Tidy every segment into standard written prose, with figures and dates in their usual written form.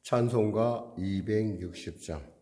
찬송가 260장.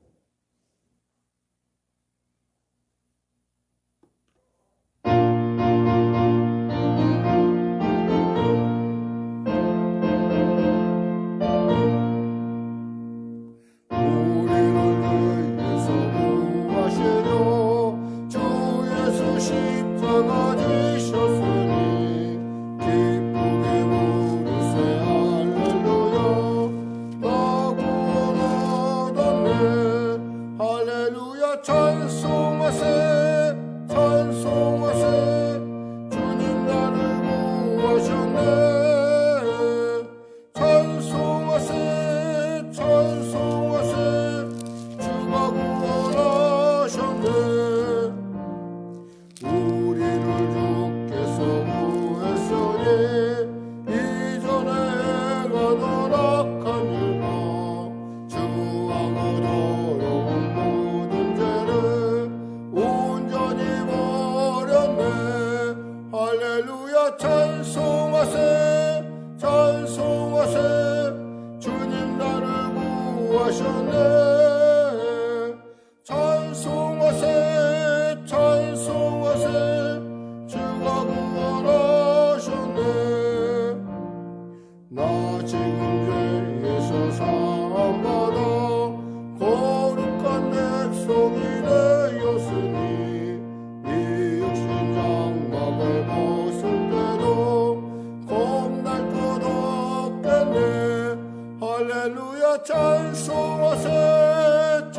찬송하세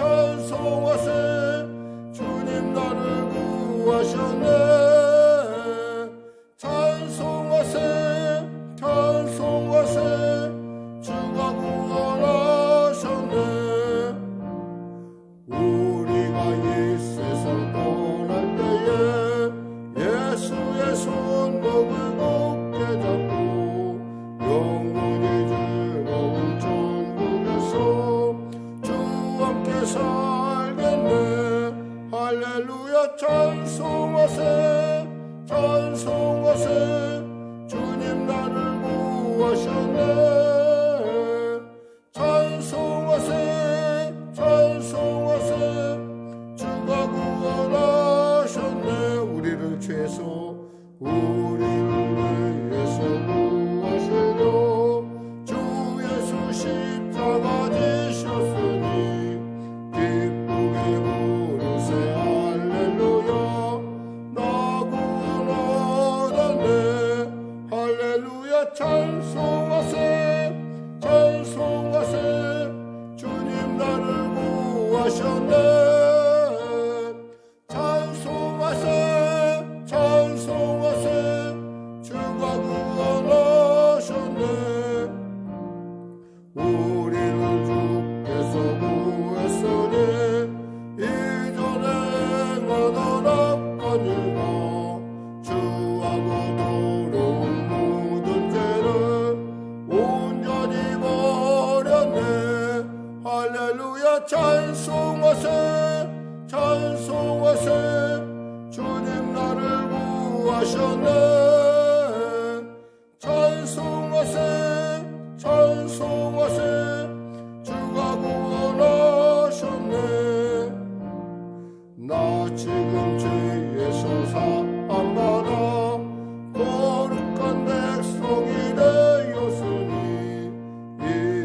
찬송하세 주님 나를 구하셨네 찬송하세 찬송하세 주가 구원하셨네 우리가 이 세상 떠날 때에 예수의 손목을 굳게 잡고 영원히 즐거운 주 함께 살겠네 할렐루야 찬송하세 찬송하세 주님 나를 구하셨네 찬송하세 찬송하세 주가 구원하셨네 우리를 죄서 우리를 위해서 구하시려 주 예수 십자가 지셨으니 기쁘게 부르세 할렐루야 나 구원 얻었네 할렐루야 찬송하세 찬송하세 주님 나를 구하셨네 찬송하세 찬송하세 주가 구원하셨네 우리를 주께서 구했으니 이전에 행하던 악한 일과 주하고 더러운 모든 죄를 온전히 버렸네 할렐루야 찬송하세 찬송하세 주님 나를 구하셨네 찬송하세 찬송하세 주가 구원하셨네 나 지금 죄에서 사함받아 거룩한 백성이 되었으니 이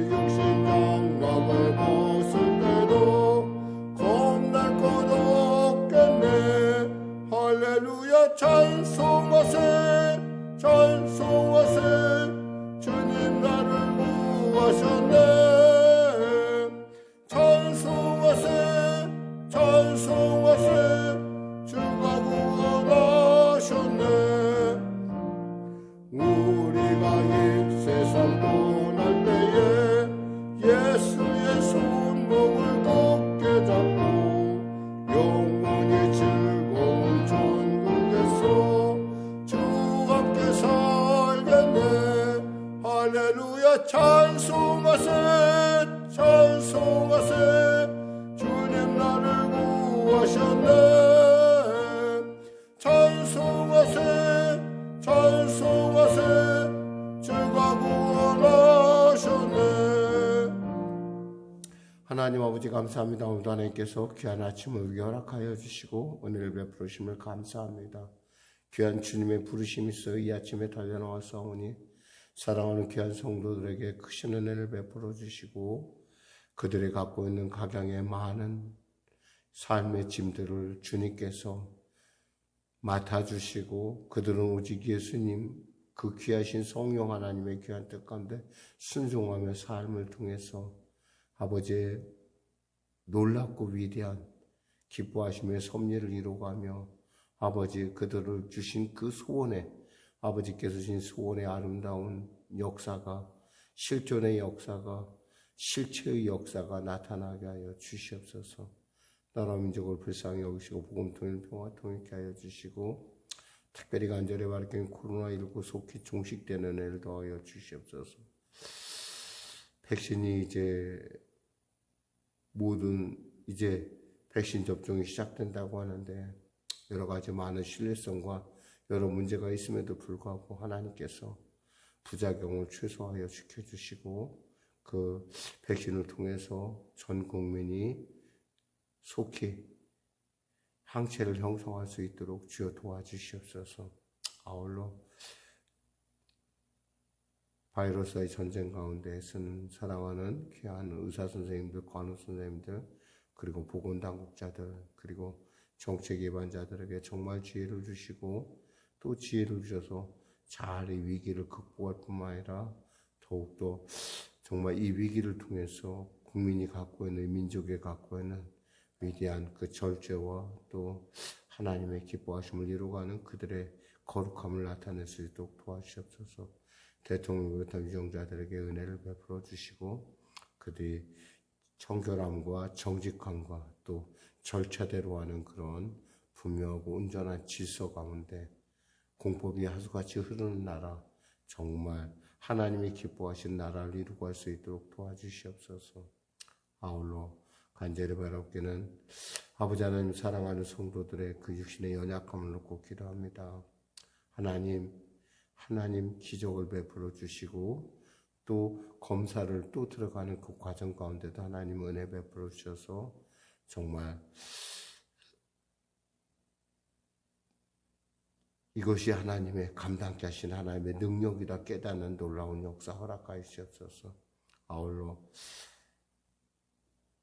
육신 장막을 벗을 때도 겁날 것 없겠네 할렐루야 찬송하세 찬송하세 주님 나를 구하셨네 찬송하세 찬송하세 주가 구원하셨네 우리가 이 세상 떠날 때에 예수의 손목을 굳게 잡고 영원히 즐거운 천국에서 주 함께 살겠네 할렐루야 찬송하세 찬송하세 주님 나를 구하셨네 찬송하세 찬송하세 주가 구원하셨네 하나님 아버지 감사합니다. 오늘도 하나님께서 귀한 아침을 위해 허락하여 주시고 은혜를 베풀으심을 감사합니다. 귀한 주님의 부르심이 있어 이 아침에 달려나와서오니 사랑하는 귀한 성도들에게 크신 은혜를 베풀어 주시고 그들이 갖고 있는 각양의 많은 삶의 짐들을 주님께서 맡아주시고 그들은 오직 예수님 그 귀하신 성령 하나님의 귀한 뜻 가운데 순종하며 삶을 통해서 아버지의 놀랍고 위대한 기뻐하심의 섭리를 이루어가며 아버지 그들을 주신 그 소원에 아버지께서 주신 소원의 아름다운 역사가 실존의 역사가 실체의 역사가 나타나게 하여 주시옵소서. 나라 민족을 불쌍히 여기시고 복음 통일 평화 통일케 하여 주시고 특별히 간절히 바라기는 코로나19 속히 종식되는 은혜를 더하여 주시옵소서. 백신이 이제 백신 접종이 시작된다고 하는데 여러 가지 많은 신뢰성과 여러 문제가 있음에도 불구하고 하나님께서 부작용을 최소화하여 지켜주시고 그 백신을 통해서 전 국민이 속히 항체를 형성할 수 있도록 주여 도와주시옵소서. 아울러 바이러스의 전쟁 가운데에서는 사랑하는 귀한 의사선생님들, 간호선생님들, 그리고 보건당국자들, 그리고 정책예반자들에게 정말 지혜를 주시고 또 지혜를 주셔서 잘 이 위기를 극복할 뿐만 아니라 더욱더 정말 이 위기를 통해서 국민이 갖고 있는, 민족이 갖고 있는 위대한 그 절제와 또 하나님의 기뻐하심을 이루어가는 그들의 거룩함을 나타낼 수 있도록 도와주시옵소서. 대통령을 비롯한 유정자들에게 은혜를 베풀어 주시고 그들이 청결함과 정직함과 또 절차대로 하는 그런 분명하고 온전한 질서 가운데 공법이 하수같이 흐르는 나라, 정말 하나님이 기뻐하신 나라를 이루고 할 수 있도록 도와주시옵소서. 아울러 간절히 바라옵기는 아버지 하나님 사랑하는 성도들의 그 육신의 연약함을 놓고 기도합니다. 하나님 기적을 베풀어 주시고 또 검사를 또 들어가는 그 과정 가운데도 하나님 은혜 베풀어 주셔서 정말 이것이 하나님의 감당케 하신 하나님의 능력이라 깨닫는 놀라운 역사 허락하여 주시옵소서. 아울러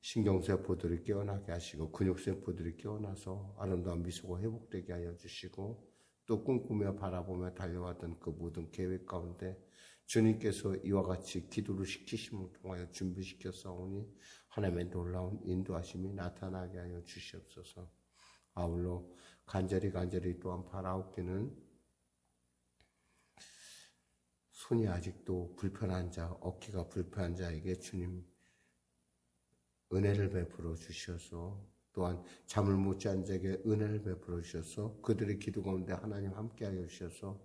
신경세포들이 깨어나게 하시고 근육세포들이 깨어나서 아름다운 미소가 회복되게 하여 주시고 또 꿈꾸며 바라보며 달려왔던 그 모든 계획 가운데 주님께서 이와 같이 기도를 시키심을 통하여 준비시켰사오니 하나님의 놀라운 인도하심이 나타나게 하여 주시옵소서. 아울러 간절히 또한 바라옵기는 손이 아직도 불편한 자, 어깨가 불편한 자에게 주님 은혜를 베풀어 주셔서 또한 잠을 못 잔 자에게 은혜를 베풀어 주셔서 그들의 기도 가운데 하나님 함께하여 주셔서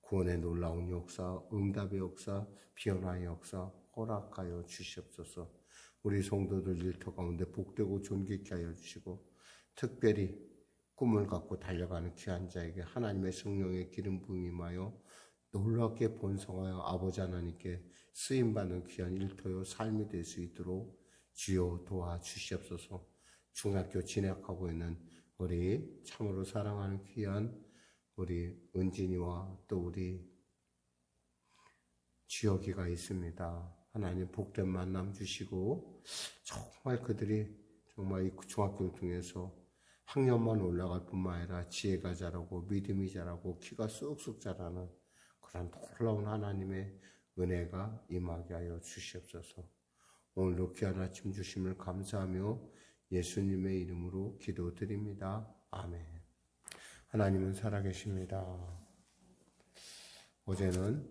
구원의 놀라운 역사, 응답의 역사, 변화의 역사 허락하여 주시옵소서. 우리 성도들 일터 가운데 복되고 존귀케 하여 주시고 특별히 꿈을 갖고 달려가는 귀한 자에게 하나님의 성령의 기름 부음이 임하여 놀랍게 번성하여 아버지 하나님께 쓰임받는 귀한 일터요 삶이 될 수 있도록 주여 도와주시옵소서. 중학교 진학하고 있는 우리 참으로 사랑하는 귀한 우리 은진이와 또 우리 지혁이가 있습니다. 하나님 복된 만남 주시고 정말 그들이 정말 이 중학교를 통해서 학년만 올라갈 뿐만 아니라 지혜가 자라고 믿음이 자라고 키가 쑥쑥 자라는 그런 놀라운 하나님의 은혜가 임하게 하여 주시옵소서. 오늘도 귀한 아침 주심을 감사하며 예수님의 이름으로 기도드립니다. 아멘. 하나님은 살아계십니다. 어제는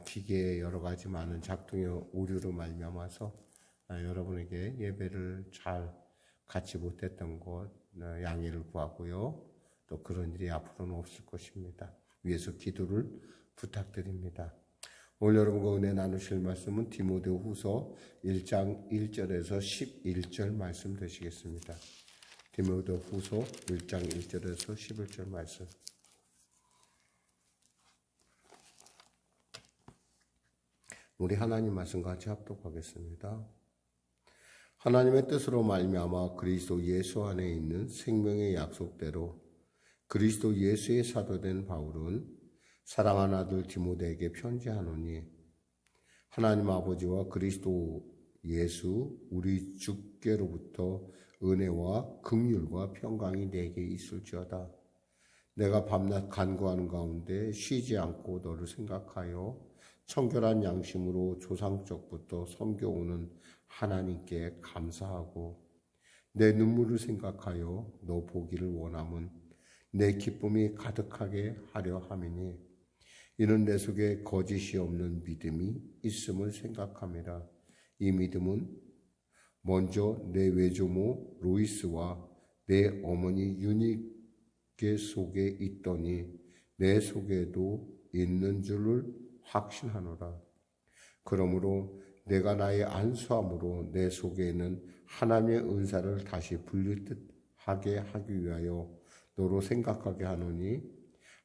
기계의 여러 가지 많은 작동의 오류로 말미암아서 여러분에게 예배를 잘 갖지 못했던 것 양해를 구하고요. 또 그런 일이 앞으로는 없을 것입니다. 위에서 기도를 부탁드립니다. 오늘 여러분과 은혜 나누실 말씀은 디모데 후서 1장 1절에서 11절 말씀 되시겠습니다. 디모데 후서 1장 1절에서 11절 말씀. 우리 하나님 말씀 같이 합독하겠습니다. 하나님의 뜻으로 말미암아 그리스도 예수 안에 있는 생명의 약속대로 그리스도 예수의 사도된 바울은 사랑하는 아들 디모데에게 편지하노니 하나님 아버지와 그리스도 예수 우리 주께로부터 은혜와 긍휼과 평강이 내게 있을지어다. 내가 밤낮 간구하는 가운데 쉬지 않고 너를 생각하여 청결한 양심으로 조상적부터 섬겨오는 하나님께 감사하고 내 눈물을 생각하여 너 보기를 원함은 내 기쁨이 가득하게 하려 함이니 이는 내 속에 거짓이 없는 믿음이 있음을 생각함이라. 이 믿음은 먼저 내 외조모 로이스와 내 어머니 유니게 속에 있더니 내 속에도 있는 줄을 확신하노라. 그러므로 내가 나의 안수함으로 내 속에 있는 하나님의 은사를 다시 분리하게 하기 위하여 너로 생각하게 하노니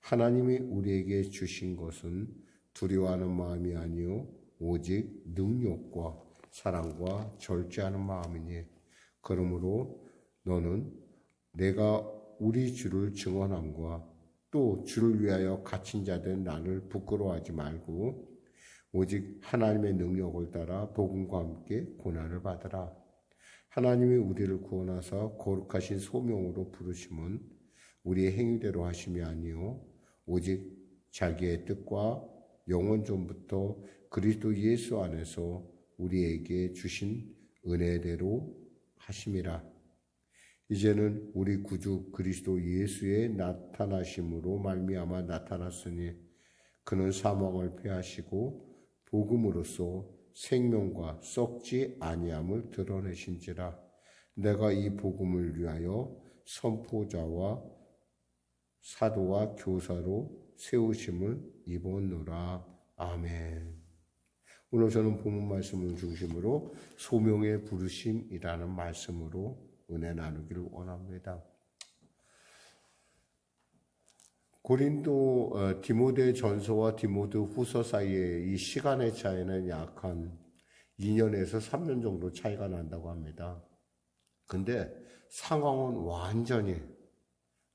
하나님이 우리에게 주신 것은 두려워하는 마음이 아니요 오직 능력과 사랑과 절제하는 마음이니 그러므로 너는 내가 우리 주를 증언함과 또 주를 위하여 갇힌 자된 나를 부끄러워하지 말고 오직 하나님의 능력을 따라 복음과 함께 고난을 받으라. 하나님이 우리를 구원하사 거룩하신 소명으로 부르심은 우리의 행위대로 하심이 아니요 오직 자기의 뜻과 영원 전부터 그리스도 예수 안에서 우리에게 주신 은혜대로 하심이라. 이제는 우리 구주 그리스도 예수의 나타나심으로 말미암아 나타났으니 그는 사망을 패하시고 복음으로써 생명과 썩지 아니함을 드러내신지라. 내가 이 복음을 위하여 선포자와 사도와 교사로 세우심을 입었노라. 아멘. 오늘 저는 본문 말씀을 중심으로 소명의 부르심이라는 말씀으로 은혜 나누기를 원합니다. 고린도 디모데 전서와 디모데 후서 사이의 이 시간의 차이는 약 한 2년에서 3년 정도 차이가 난다고 합니다. 근데 상황은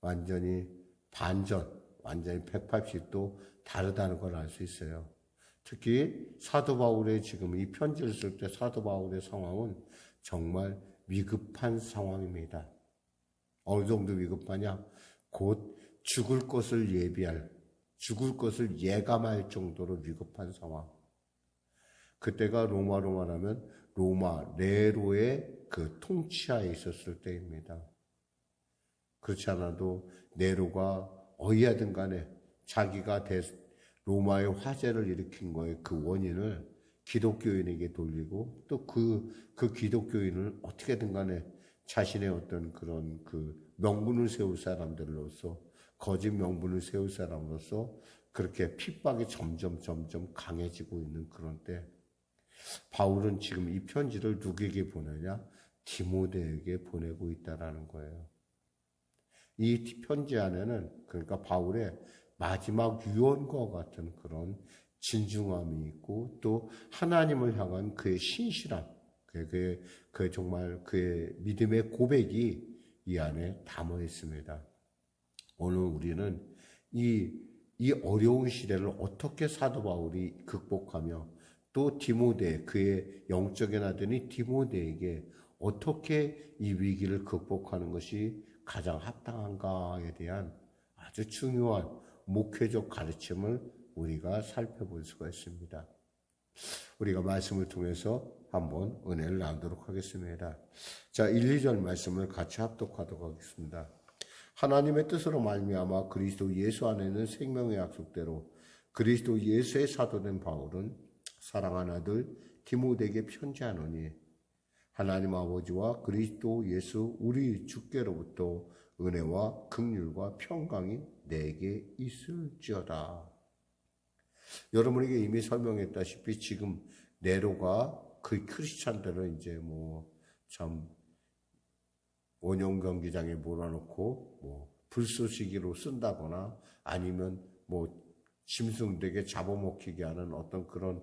완전히 반전, 완전히 180도 다르다는 걸 알 수 있어요. 특히 사도 바울의 지금 이 편지를 쓸 때 사도 바울의 상황은 정말 위급한 상황입니다. 어느 정도 위급하냐? 곧 죽을 것을 예감할 정도로 위급한 상황. 그때가 로마로 말하면 로마 네로의 그 통치하에 있었을 때입니다. 그렇지 않아도 네로가 어디하든 간에 자기가 로마의 화재를 일으킨 거에 그 원인을 기독교인에게 돌리고 또 그 기독교인을 어떻게든 간에 자신의 어떤 그런 그 명분을 세울 사람들로서 거짓 명분을 세울 사람으로서 그렇게 핍박이 점점 강해지고 있는 그런 때 바울은 지금 이 편지를 누구에게 보내냐? 디모데에게 보내고 있다라는 거예요. 이 편지 안에는 그러니까 바울의 마지막 유언과 같은 그런 진중함이 있고 또 하나님을 향한 그의 신실함, 그의 정말 그의 믿음의 고백이 이 안에 담아 있습니다. 오늘 우리는 이 어려운 시대를 어떻게 사도 바울이 극복하며 또 디모데, 그의 영적인 아들이 디모데에게 어떻게 이 위기를 극복하는 것이 가장 합당한가에 대한 아주 중요한 목회적 가르침을 우리가 살펴볼 수가 있습니다. 우리가 말씀을 통해서 한번 은혜를 나누도록 하겠습니다. 자, 1, 2절 말씀을 같이 합독하도록 하겠습니다. 하나님의 뜻으로 말미암아 그리스도 예수 안에는 생명의 약속대로 그리스도 예수의 사도된 바울은 사랑하는 아들 디모데에게 편지하노니 하나님 아버지와 그리스도 예수 우리 주께로부터 은혜와 긍휼과 평강이 내게 있을지어다. 여러분에게 이미 설명했다시피 지금 네로가 그 크리스찬들을 이제 참 원형 경기장에 몰아놓고 불쏘시개로 쓴다거나 아니면 짐승들에게 잡아먹히게 하는 어떤 그런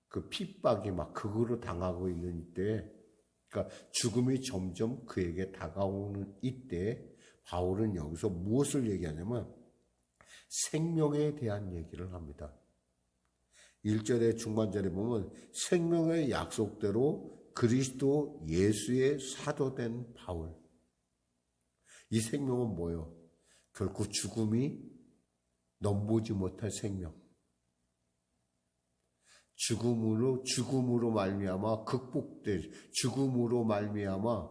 그 핍박이 막 극으로 당하고 있는 이때 그러니까 죽음이 점점 그에게 다가오는 이때 바울은 여기서 무엇을 얘기하냐면 생명에 대한 얘기를 합니다. 1절의 중반절에 보면 생명의 약속대로 그리스도 예수의 사도된 바울. 이 생명은 뭐예요? 결코 죽음이 넘보지 못할 생명. 죽음으로 말미암아 극복될, 죽음으로 말미암아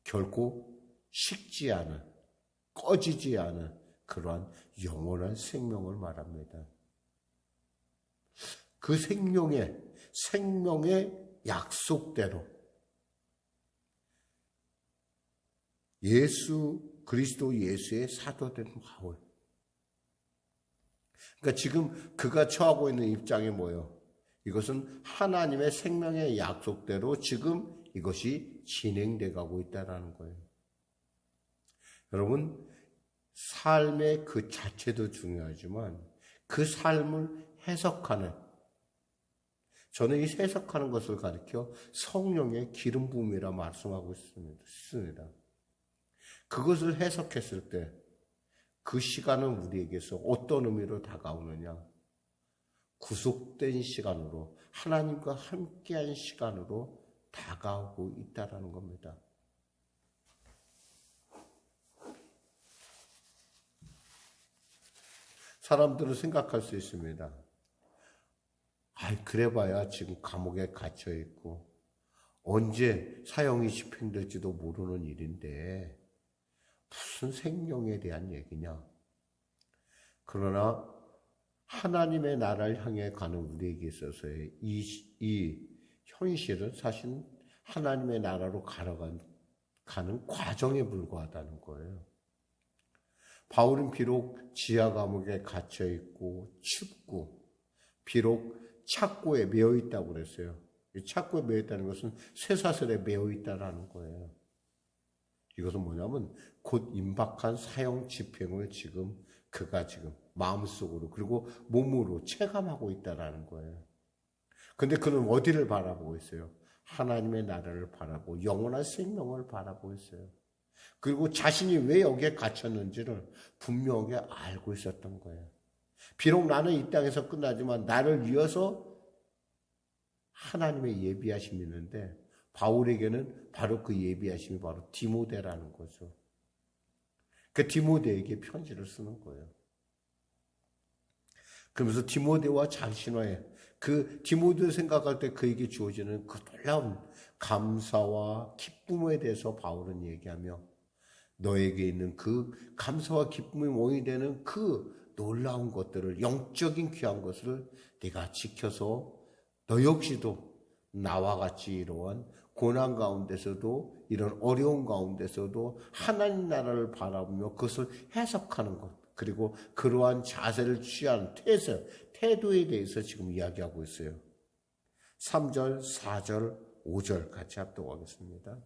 결코 식지 않은, 꺼지지 않은 그러한 영원한 생명을 말합니다. 그 생명의 약속대로 그리스도 예수의 사도된 바울. 그러니까 지금 그가 처하고 있는 입장이 뭐예요? 이것은 하나님의 생명의 약속대로 지금 이것이 진행돼 가고 있다는 거예요. 여러분, 삶의 그 자체도 중요하지만 그 삶을 해석하는, 저는 이 해석하는 것을 가리켜 성령의 기름 부음이라 말씀하고 있습니다. 그것을 해석했을 때 그 시간은 우리에게서 어떤 의미로 다가오느냐? 구속된 시간으로, 하나님과 함께한 시간으로 다가오고 있다는 겁니다. 사람들은 생각할 수 있습니다. 그래봐야 지금 감옥에 갇혀 있고 언제 사형이 집행될지도 모르는 일인데 무슨 생명에 대한 얘기냐? 그러나 하나님의 나라를 향해 가는 우리에게 있어서의 이 현실은 사실 하나님의 나라로 가는 과정에 불과하다는 거예요. 바울은 비록 지하 감옥에 갇혀 있고 춥고 비록 착고에 매여 있다고 그랬어요. 착고에 매여 있다는 것은 쇠사슬에 매여 있다라는 거예요. 이것은 뭐냐면 곧 임박한 사형 집행을 그가 마음속으로 그리고 몸으로 체감하고 있다라는 거예요. 근데 그는 어디를 바라보고 있어요? 하나님의 나라를 바라보고 영원한 생명을 바라보고 있어요. 그리고 자신이 왜 여기에 갇혔는지를 분명하게 알고 있었던 거예요. 비록 나는 이 땅에서 끝나지만 나를 위해서 하나님의 예비하심이 있는데 바울에게는 바로 그 예비하심이 바로 디모데라는 거죠. 그 디모데에게 편지를 쓰는 거예요. 그러면서 디모데와 자신과의 그 디모데를 생각할 때 그에게 주어지는 그 놀라운 감사와 기쁨에 대해서 바울은 얘기하며 너에게 있는 그 감사와 기쁨이 모이 되는 그 놀라운 것들을 영적인 귀한 것을 네가 지켜서 너 역시도 나와 같이 이러한 고난 가운데서도 이런 어려운 가운데서도 하나님 나라를 바라보며 그것을 해석하는 것 그리고 그러한 자세를 취하는 태도에 대해서 지금 이야기하고 있어요. 3절, 4절, 5절 같이 합독하겠습니다.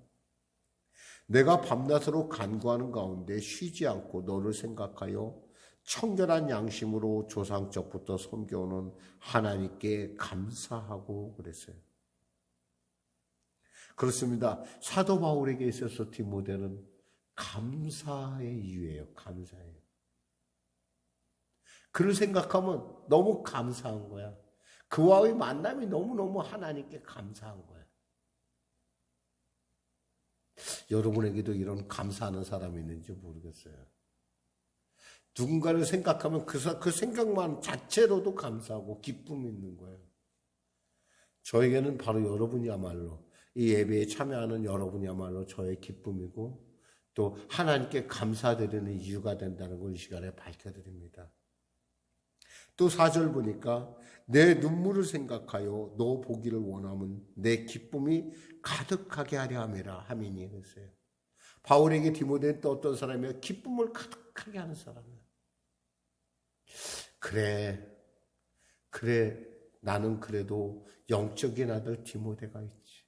내가 밤낮으로 간구하는 가운데 쉬지 않고 너를 생각하여 청결한 양심으로 조상적부터 섬겨오는 하나님께 감사하고 그랬어요. 그렇습니다. 사도 바울에게 있어서 디모데는 감사의 이유예요. 감사예요. 그를 생각하면 너무 감사한 거야. 그와의 만남이 너무너무 하나님께 감사한 거야. 여러분에게도 이런 감사하는 사람이 있는지 모르겠어요. 누군가를 생각하면 그 생각만 자체로도 감사하고 기쁨이 있는 거예요. 저에게는 바로 여러분이야말로 이 예배에 참여하는 여러분이야말로 저의 기쁨이고 또 하나님께 감사드리는 이유가 된다는 걸 이 시간에 밝혀드립니다. 또 4절 보니까 내 눈물을 생각하여 너 보기를 원하면 내 기쁨이 가득하게 하려 함이라 하미니 그랬어요. 바울에게 디모데는 또 어떤 사람이에요? 기쁨을 가득하게 하는 사람이에요. 그래 나는 그래도 영적인 아들 디모데가 있지.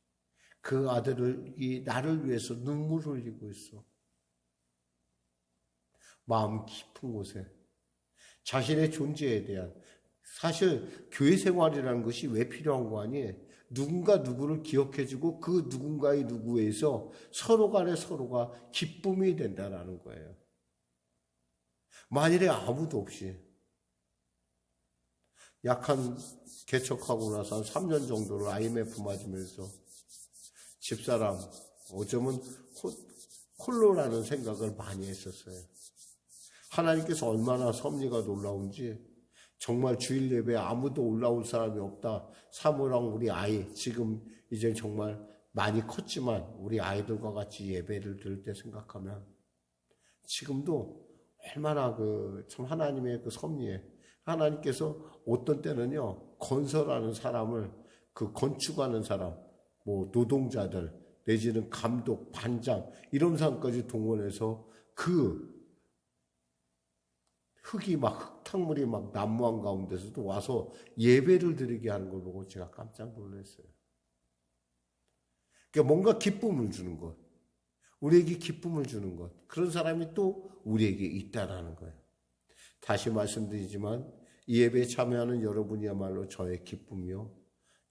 그 아들이 나를 위해서 눈물을 흘리고 있어. 마음 깊은 곳에 자신의 존재에 대한 사실 교회 생활이라는 것이 왜 필요한 거 아니에요? 누군가 누구를 기억해주고 그 누군가의 누구에서 서로 간에 서로가 기쁨이 된다라는 거예요. 만일에 아무도 없이 약한 개척하고 나서 한 3년 정도를 IMF 맞으면서 집사람 어쩌면 홀로라는 생각을 많이 했었어요. 하나님께서 얼마나 섭리가 놀라운지 정말 주일 예배에 아무도 올라올 사람이 없다. 사모랑 우리 아이 지금 이제 정말 많이 컸지만 우리 아이들과 같이 예배를 드릴 때 생각하면 지금도 얼마나 참 하나님의 그 섭리에 하나님께서 어떤 때는요 건설하는 사람을 건축하는 사람 뭐 노동자들 내지는 감독 반장 이런 사람까지 동원해서 흙이 막 흙탕물이 막 난무한 가운데서도 와서 예배를 드리게 하는 걸 보고 제가 깜짝 놀랐어요. 그러니까 뭔가 기쁨을 주는 것, 우리에게 기쁨을 주는 것, 그런 사람이 또 우리에게 있다라는 거예요. 다시 말씀드리지만 이 예배에 참여하는 여러분이야말로 저의 기쁨이요,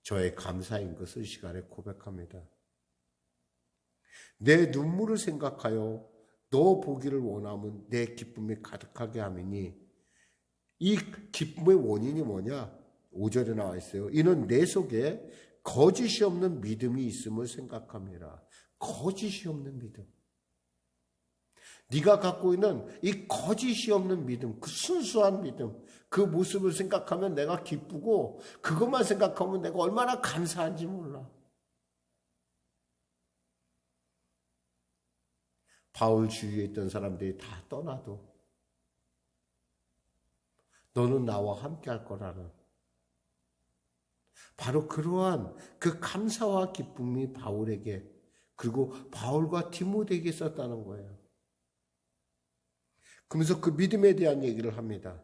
저의 감사인 것을 이 시간에 고백합니다. 내 눈물을 생각하여 너 보기를 원하면 내 기쁨이 가득하게 하미니 이 기쁨의 원인이 뭐냐? 5절에 나와 있어요. 이는 내 속에 거짓이 없는 믿음이 있음을 생각합니다. 거짓이 없는 믿음. 네가 갖고 있는 이 거짓이 없는 믿음, 그 순수한 믿음, 그 모습을 생각하면 내가 기쁘고 그것만 생각하면 내가 얼마나 감사한지 몰라. 바울 주위에 있던 사람들이 다 떠나도 너는 나와 함께 할 거라는 바로 그러한 그 감사와 기쁨이 바울에게 그리고 바울과 디모데에게 있었다는 거예요. 그러면서 그 믿음에 대한 얘기를 합니다.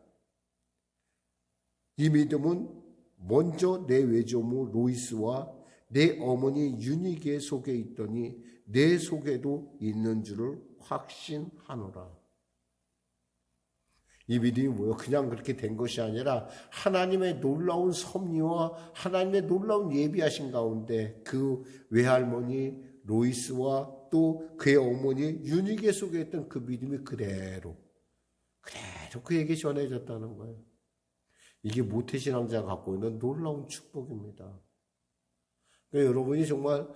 이 믿음은 먼저 내 외조모 로이스와 내 어머니 유니게 속에 있더니 내 속에도 있는 줄을 확신하노라. 이 믿음이 뭐예요? 그냥 그렇게 된 것이 아니라 하나님의 놀라운 섭리와 하나님의 놀라운 예비하신 가운데 그 외할머니 로이스와 또 그의 어머니 유니게 속에 있던 그 믿음이 그대로 그에게 전해졌다는 거예요. 이게 모태신앙자가 갖고 있는 놀라운 축복입니다. 그러니까 여러분이 정말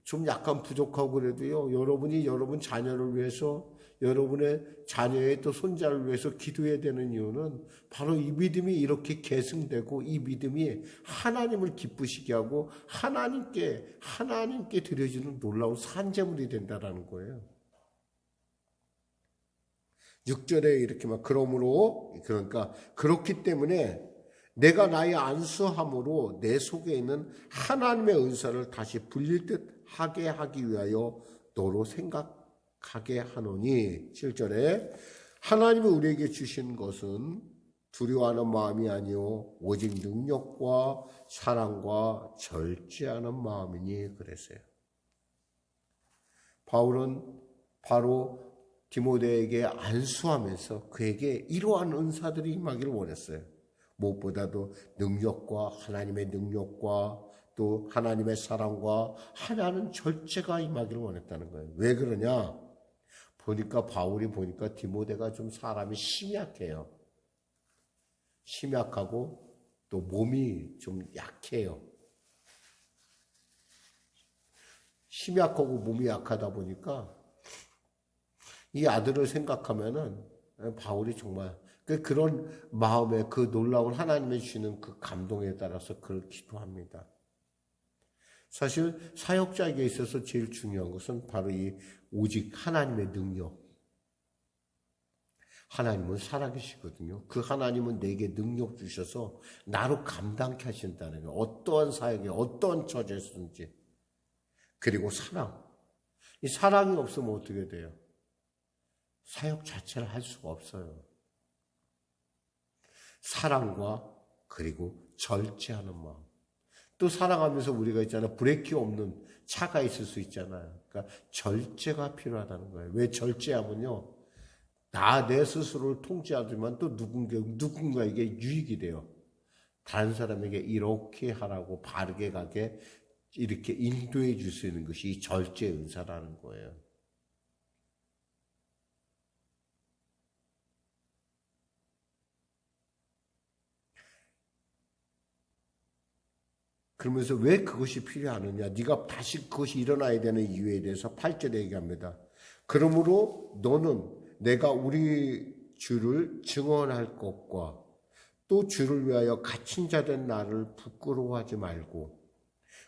좀 약간 부족하고 그래도요, 여러분이 여러분 자녀를 위해서, 여러분의 자녀의 또 손자를 위해서 기도해야 되는 이유는 바로 이 믿음이 이렇게 계승되고 이 믿음이 하나님을 기쁘시게 하고 하나님께 드려지는 놀라운 산제물이 된다는 거예요. 6절에 이렇게 그러니까 그렇기 때문에 내가 나의 안수함으로 내 속에 있는 하나님의 은사를 다시 불릴 듯 하게 하기 위하여 너로 생각하게 하노니 7절에 하나님이 우리에게 주신 것은 두려워하는 마음이 아니요 오직 능력과 사랑과 절제하는 마음이니 그랬어요. 바울은 바로 디모데에게 안수하면서 그에게 이러한 은사들이 임하기를 원했어요. 무엇보다도 능력과 하나님의 능력과 또 하나님의 사랑과 하나는 절제가 임하기를 원했다는 거예요. 왜 그러냐? 바울이 보니까 디모데가 좀 사람이 심약해요. 심약하고 또 몸이 좀 약해요. 심약하고 몸이 약하다 보니까 이 아들을 생각하면은 바울이 정말 그런 마음에 그 놀라운 하나님의 주시는 그 감동에 따라서 그를 기도합니다. 사실 사역자에게 있어서 제일 중요한 것은 바로 이 오직 하나님의 능력. 하나님은 살아계시거든요. 그 하나님은 내게 능력 주셔서 나로 감당케 하신다는 거예요. 어떠한 사역에 어떠한 처지에서든지. 그리고 사랑. 이 사랑이 없으면 어떻게 돼요? 사역 자체를 할 수가 없어요. 사랑과 그리고 절제하는 마음. 또 사랑하면서 우리가 있잖아요. 브레이크 없는 차가 있을 수 있잖아요. 그러니까 절제가 필요하다는 거예요. 왜 절제하면요. 내 스스로를 통제하지만 또 누군가에게 유익이 돼요. 다른 사람에게 이렇게 하라고 바르게 가게 이렇게 인도해 줄 수 있는 것이 이 절제 은사라는 거예요. 그러면서 왜 그것이 필요하느냐? 네가 다시 그것이 일어나야 되는 이유에 대해서 8절에 얘기합니다. 그러므로 너는 내가 우리 주를 증언할 것과 또 주를 위하여 갇힌 자 된 나를 부끄러워하지 말고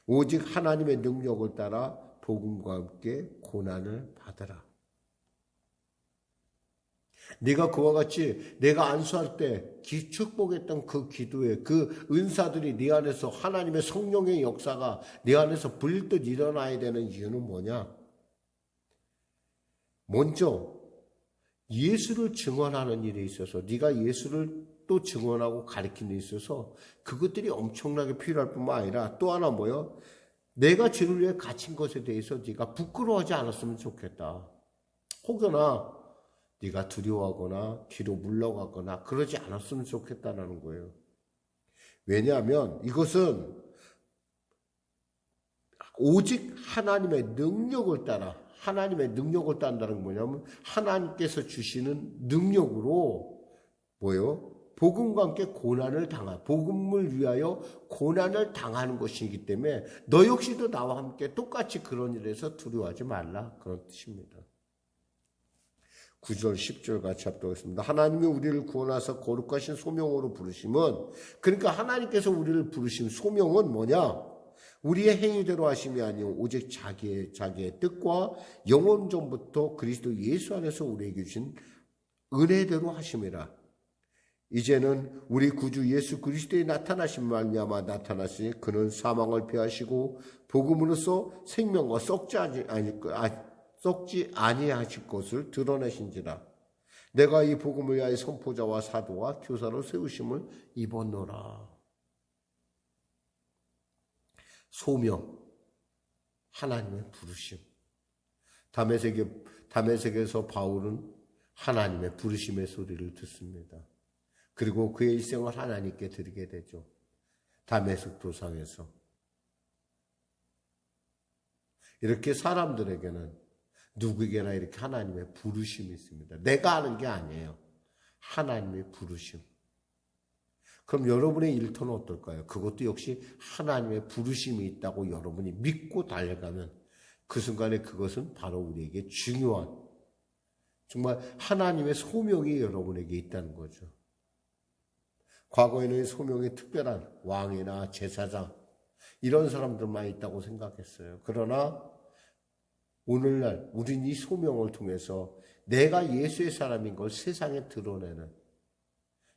오직 하나님의 능력을 따라 복음과 함께 고난을 받으라. 네가 그와 같이 내가 안수할 때 축복했던 그 기도에 그 은사들이 네 안에서 하나님의 성령의 역사가 네 안에서 불듯 일어나야 되는 이유는 뭐냐? 먼저 예수를 증언하는 일에 있어서 네가 예수를 또 증언하고 가르치는 데 있어서 그것들이 엄청나게 필요할 뿐만 아니라 또 하나 뭐요? 내가 주를 위해 갇힌 것에 대해서 네가 부끄러워하지 않았으면 좋겠다. 혹여나 네가 두려워하거나 뒤로 물러가거나 그러지 않았으면 좋겠다는 거예요. 왜냐하면 이것은 오직 하나님의 능력을 따라 하나님의 능력을 따른다는 게 뭐냐면 하나님께서 주시는 능력으로 뭐예요? 복음과 함께 고난을 복음을 위하여 고난을 당하는 것이기 때문에 너 역시도 나와 함께 똑같이 그런 일에서 두려워하지 말라 그런 뜻입니다. 9절 10절 같이 합독하겠습니다. 하나님이 우리를 구원하사 거룩하신 소명으로 부르심은 그러니까 하나님께서 우리를 부르신 소명은 뭐냐? 우리의 행위대로 하심이 아니요 오직 자기의 뜻과 영원 전부터 그리스도 예수 안에서 우리에게 주신 은혜대로 하심이라. 이제는 우리 구주 예수 그리스도의 나타나신 말미암아 나타나시니 그는 사망을 피하시고 복음으로써 생명과 썩지 아니하실 것을 드러내신지라. 내가 이 복음을 위하여 선포자와 사도와 교사로 세우심을 입었노라. 소명, 하나님의 부르심. 다메섹에서 바울은 하나님의 부르심의 소리를 듣습니다. 그리고 그의 일생을 하나님께 드리게 되죠. 다메섹 도상에서. 이렇게 사람들에게는 누구에게나 이렇게 하나님의 부르심이 있습니다. 내가 아는 게 아니에요. 하나님의 부르심. 그럼 여러분의 일터는 어떨까요? 그것도 역시 하나님의 부르심이 있다고 여러분이 믿고 달려가면 그 순간에 그것은 바로 우리에게 중요한 정말 하나님의 소명이 여러분에게 있다는 거죠. 과거에는 소명이 특별한 왕이나 제사장 이런 사람들만 있다고 생각했어요. 그러나 오늘날 우리는 이 소명을 통해서 내가 예수의 사람인 걸 세상에 드러내는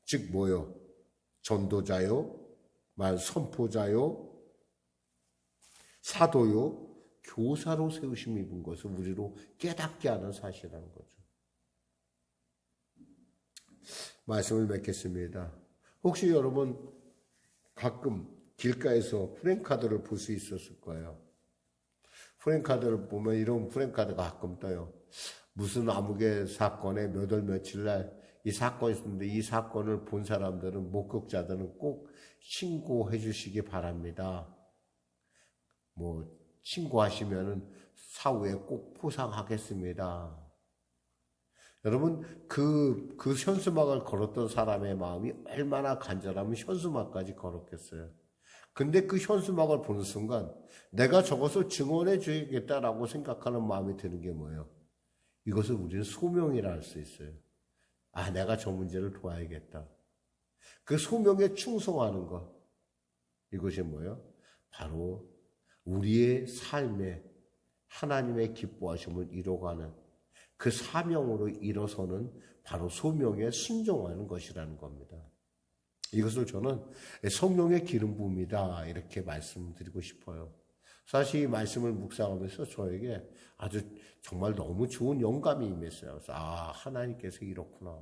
즉 뭐요? 전도자요, 선포자요, 사도요, 교사로 세우심이 입은 것을 우리로 깨닫게 하는 사실이라는 거죠. 말씀을 맺겠습니다. 혹시 여러분 가끔 길가에서 프랭카드를 볼 수 있었을 거예요. 프랭카드를 보면 이런 프랭카드가 가끔 떠요. 무슨 아무개 사건의 몇 월 며칠 날 이 사건이 있었는데 이 사건을 본 사람들은 목격자들은 꼭 신고해 주시기 바랍니다. 신고하시면은 사후에 꼭 포상하겠습니다. 여러분 그 현수막을 걸었던 사람의 마음이 얼마나 간절하면 현수막까지 걸었겠어요. 근데 그 현수막을 보는 순간 내가 저것을 증언해 줘야겠다라고 생각하는 마음이 드는 게 뭐예요? 이것을 우리는 소명이라 할 수 있어요. 내가 저 문제를 도와야겠다. 그 소명에 충성하는 것. 이것이 뭐예요? 바로 우리의 삶에 하나님의 기뻐하심을 이뤄가는 그 사명으로 일어서는 바로 소명에 순종하는 것이라는 겁니다. 이것을 저는 성령의 기름 부음이다 이렇게 말씀드리고 싶어요. 사실 이 말씀을 묵상하면서 저에게 아주 정말 너무 좋은 영감이 임했어요. 그래서 하나님께서 이렇구나.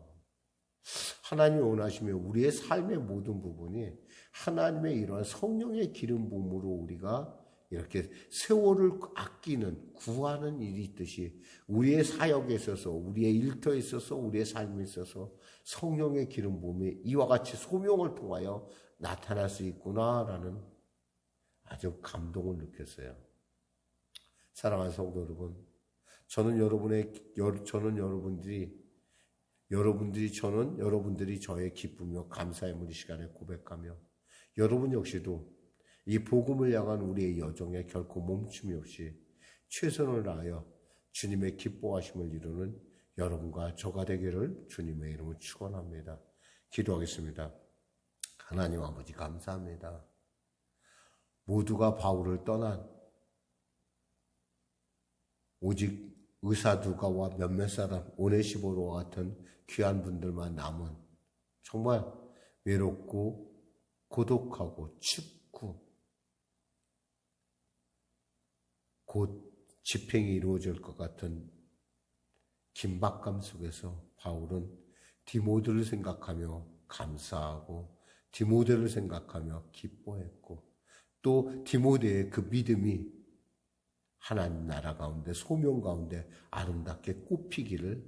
하나님이 원하시면 우리의 삶의 모든 부분이 하나님의 이러한 성령의 기름 부음으로 우리가 이렇게 세월을 아끼는 구하는 일이 있듯이 우리의 사역에 있어서 우리의 일터에 있어서 우리의 삶에 있어서 성령의 기름 부음이 이와 같이 소명을 통하여 나타날 수 있구나라는 아주 감동을 느꼈어요. 사랑하는 성도 여러분, 저는 여러분들이 저의 기쁨이며 감사의 물 이 시간에 고백하며 여러분 역시도 이 복음을 향한 우리의 여정에 결코 멈춤이 없이 최선을 다하여 주님의 기뻐하심을 이루는 여러분과 저가 되기를 주님의 이름으로 축원합니다. 기도하겠습니다. 하나님 아버지 감사합니다. 모두가 바울을 떠난 오직 의사 두가와 몇몇 사람 오네시보로와 같은 귀한 분들만 남은 정말 외롭고 고독하고 춥고 곧 집행이 이루어질 것 같은 긴박감 속에서 바울은 디모데를 생각하며 감사하고 디모데를 생각하며 기뻐했고 또 디모데의 그 믿음이 하나님 나라 가운데 소명 가운데 아름답게 꽃피기를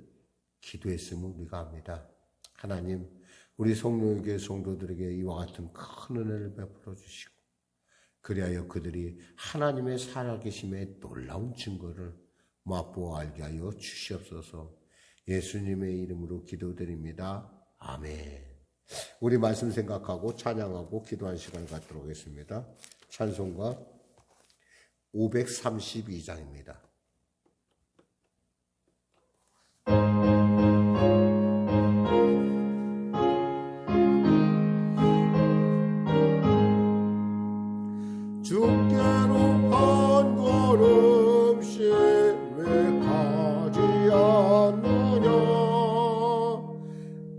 기도했음을 우리가 압니다. 하나님 우리 성령교회 성도들에게 이와 같은 큰 은혜를 베풀어 주시고 그리하여 그들이 하나님의 살아계심의 놀라운 증거를 맛보아 알게 하여 주시옵소서. 예수님의 이름으로 기도드립니다. 아멘. 우리 말씀 생각하고 찬양하고 기도한 시간을 갖도록 하겠습니다. 찬송가 532장입니다. 주께로 한 걸음씩 왜 가지 않느냐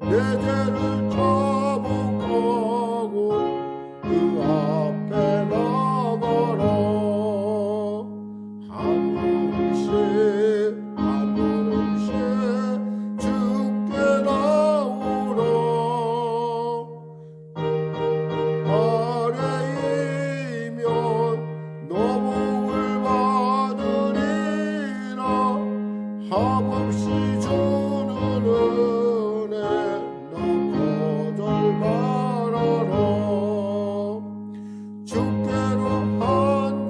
내 죄를 자복하고 그 앞에 나가라 한 걸음씩 주께 나오라 아래이면 너복을 받으리라 합없이 주는 은혜 너 거절 말아라 주께로 한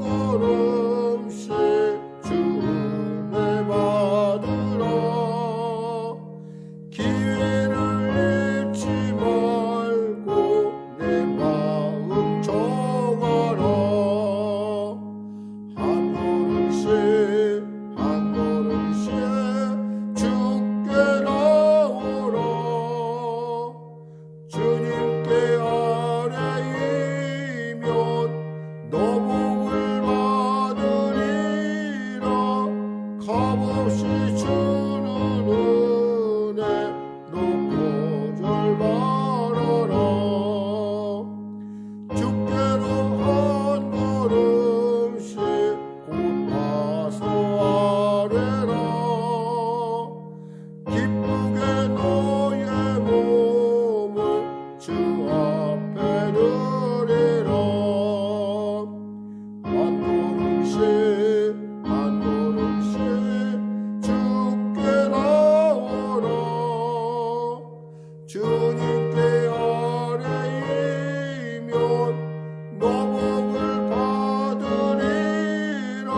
걸음씩 주 은혜 받으라 기회를 잃지 말고 내 마음 적어라 한 걸음씩 주께 나오라 주님께 아뢰이면 너복을 받으리라 값없이 주는 은혜 너 거절 말아라 주께로 한 걸음씩 곧 와서 아뢰라 기쁘게 너의 몸을 주 앞에 드리라 한 걸음씩 주께 나오라 주님께 아뢰이면 너복을 받으리라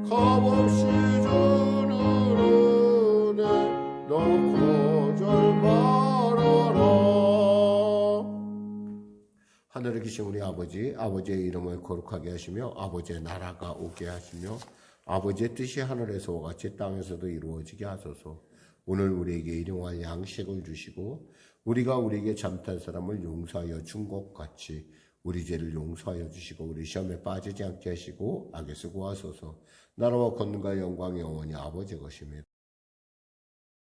값없이 주는 은혜 너 거절 말아라 하늘에 계신 우리 아버지, 아버지의 이름을 거룩하게 하시며 아버지의 나라가 오게 하시며 아버지의 뜻이 하늘에서와 같이 땅에서도 이루어지게 하소서. 오늘 우리에게 일용할 양식을 주시고 우리가 우리에게 잘못한 사람을 용서하여 준 것 같이 우리 죄를 용서하여 주시고 우리 시험에 빠지지 않게 하시고 악에서 구하소서. 나라와 권능과 영광이 영원히 아버지 것입니다.